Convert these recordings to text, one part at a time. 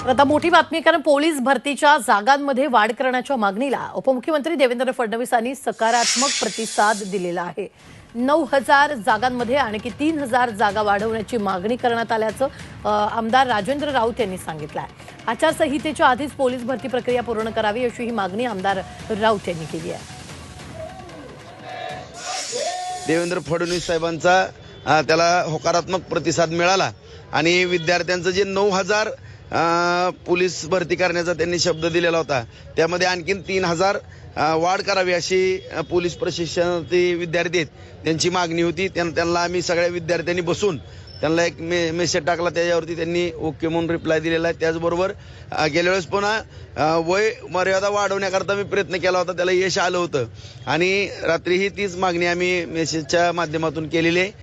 तर आता मोठी बातमी, कारण पोलीस भरतीच्या जागांमध्ये वाढ करण्याच्या मागणीला उपमुख्यमंत्री देवेंद्र फडणवीसांनी सकारात्मक प्रतिसाद दिलेला आहे. 9,000 जागांमध्ये आणखी 3,000 जागा वाढवण्याची मागणी करण्यात आल्याचं आमदार राजेंद्र राऊत यांनी सांगितलं आहे. आचारसंहितेच्या आधीच पोलीस भरती प्रक्रिया पूर्ण करावी अशी ही मागणी आमदार राऊत यांनी केली आहे. देवेंद्र फडणवीस साहेबांचा त्याला होकारात्मक प्रतिसाद मिळाला आणि विद्यार्थ्यांचं जे 9,000 पोलीस भरती करण्याचा त्यांनी शब्द दिलेला होता, त्यामध्ये आणखीन 3,000 वाढ करावी अशी पोलीस प्रशिक्षणार्थी विद्यार्थी आहेत त्यांची मागणी होती. त्यांना आम्ही सगळ्या विद्यार्थ्यांनी बसून त्यांना एक मेसेज टाकला, त्याच्यावरती त्यांनी ओके म्हणून रिप्लाय दिलेला आहे. त्याचबरोबर गेल्या वेळेस पुन्हा वय मर्यादा वाढवण्याकरता मी प्रयत्न केला होता, त्याला यश आलं होतं आणि रात्रीही तीच मागणी आम्ही मेसेजच्या माध्यमातून केलेली आहे.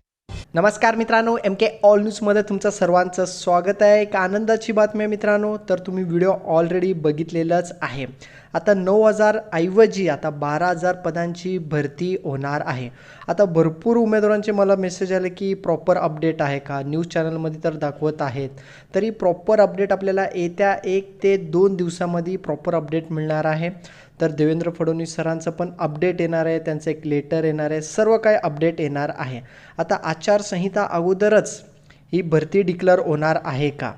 नमस्कार मित्रांनो, MK ऑल न्यूजमध्ये तुमचं सर्वांचं स्वागत आहे. एक आनंदाची बातमी आहे मित्रांनो, तर तुम्ही व्हिडिओ ऑलरेडी बघितलेलाच आहे. आता 9,000 ऐवजी आता 12,000 पदांची भरती होणार आहे. आता भरपूर उमेदवारांचे मला मेसेज आले की प्रॉपर अपडेट आहे का, न्यूज चॅनलमध्ये तर दाखवत आहेत, तरी प्रॉपर अपडेट आपल्याला येत्या 1 ते 2 दिवसामध्ये प्रॉपर अपडेट मिळणार आहे. तर देवेंद्र फडणवीस सरांचं पण अपडेट येणार आहे, त्यांचं एक लेटर येणार आहे, सर्व काही अपडेट येणार आहे. आता आचारसंहिता अगोदरच ही भरती डिक्लेअर होणार आहे का,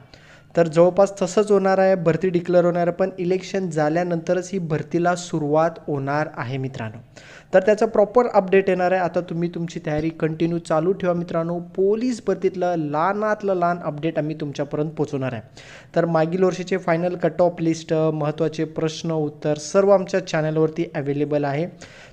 तर जवळपास तसंच होणार आहे. भरती डिक्लेअर होणार आहे, पण इलेक्शन झाल्यानंतरच ही भरतीला सुरुवात होणार आहे मित्रांनो. तर त्याचं प्रॉपर अपडेट येणार आहे. आता तुम्ही तुमची तयारी कंटिन्यू चालू ठेवा मित्रांनो. पोलीस भरतीतलं लहानातलं लहान अपडेट आम्ही तुमच्यापर्यंत पोहोचवणार आहे. तर मागील वर्षीचे फायनल कट ऑफ लिस्ट, महत्त्वाचे प्रश्न उत्तर सर्व आमच्या चॅनलवरती अवेलेबल आहे.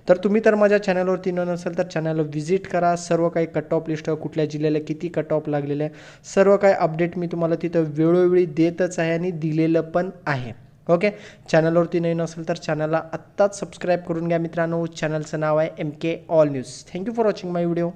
तर तुम्ही तर माझ्या चॅनलवरती न नसेल तर चॅनलला व्हिजिट करा. सर्व काही कट ऑफ लिस्ट, कुठल्या जिल्ह्याला किती कट ऑफ लागलेलं आहे, सर्व काही अपडेट मी तुम्हाला तिथं वेळोवेळी देतच आहे आणि दिलेलं पण आहे. ओके, चॅनलवरती नाही नसेल तर चॅनलला आत्ताच सबस्क्राईब करून घ्या मित्रांनो. चॅनलचं नाव आहे MK all news. Thank you for watching my video.